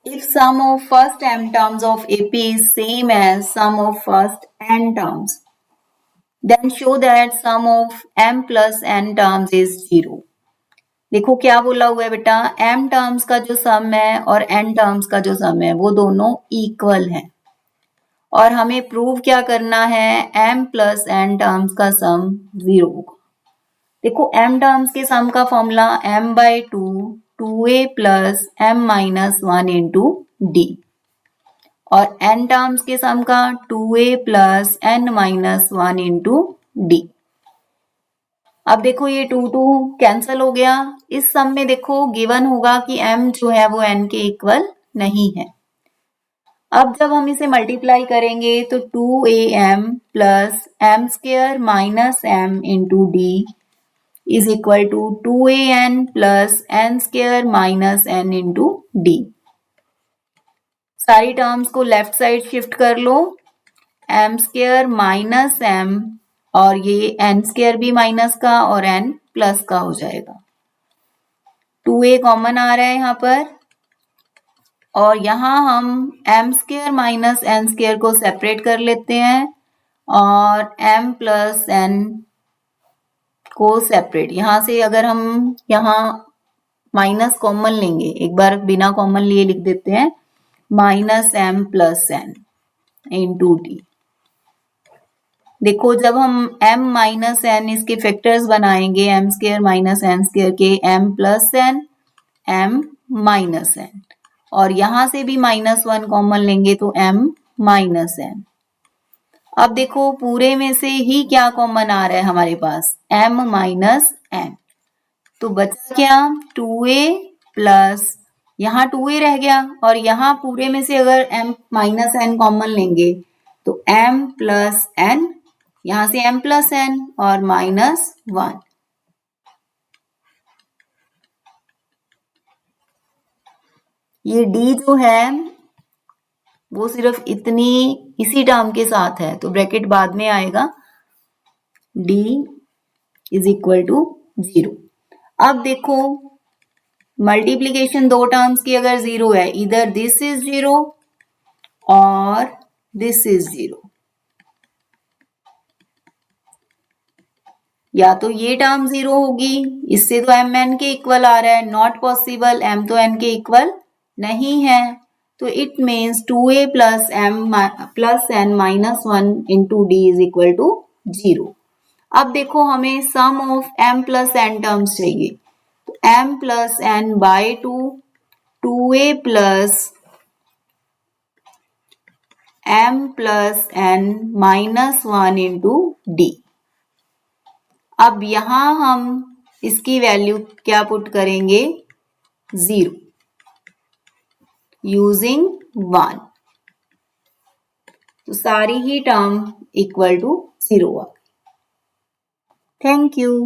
If sum of first m terms of AP is same as sum of first n terms, then show that sum of m plus n terms is 0. देखो क्या बोला हुआ है बेटा, m terms का जो सम है और n टर्म्स का जो सम है वो दोनों इक्वल हैं और हमें प्रूव क्या करना है, m प्लस n टर्म्स का सम 0 होगा। देखो m टर्म्स के सम का formula m by 2a plus m minus 1 into D और n टर्म्स के सम का 2a plus n minus 1 into D. अब देखो ये 2 कैंसल हो गया। इस सम में देखो गिवन होगा कि m जो है वो n के इक्वल नहीं है। अब जब हम इसे मल्टीप्लाई करेंगे तो 2am plus m square minus m into D is equal to 2an plus n square minus n into D. सारी टर्म्स को लेफ्ट साइड शिफ्ट कर लो, m स्क्वायर माइनस m और ये n स्क्वायर भी माइनस का और n प्लस का हो जाएगा। 2a कॉमन आ रहा है यहाँ पर और यहाँ हम m square minus n square को सेपरेट कर लेते हैं और m प्लस n को सेपरेट। यहाँ से अगर हम यहाँ माइनस कॉमन लेंगे, एक बार बिना कॉमन लिए लिख देते हैं minus m plus n into D. देखो जब हम m माइनस n इसके फैक्टर्स बनाएंगे m square minus n square के m plus n m minus n और यहां से भी माइनस 1 कॉमन लेंगे तो m माइनस n। अब देखो पूरे में से ही क्या कॉमन आ रहा है हमारे पास, m माइनस n, तो बचा क्या 2a प्लस यहाँ 2a रह गया और यहाँ पूरे में से अगर m माइनस n कॉमन लेंगे तो m प्लस n, यहाँ से m प्लस n और माइनस 1। ये d जो है वो सिर्फ इसी टर्म के साथ है तो ब्रैकेट बाद में आएगा, d इज इक्वल टू 0। अब देखो मल्टीप्लीकेशन दो टर्म्स की अगर 0 है, इधर दिस इज 0 और दिस इज 0, या तो ये टर्म 0 होगी, इससे तो m n के इक्वल आ रहा है, नॉट पॉसिबल, m तो n के इक्वल नहीं है, तो it means 2a plus m plus n minus 1 into D is equal to 0। अब देखो हमें sum of m plus n terms चाहिए, तो m plus n by 2a plus m plus n minus 1 into D. अब यहां हम इसकी value क्या पुट करेंगे, 0 यूजिंग 1, तो सारी ही टर्म इक्वल टू 0 आ गई। Thank you.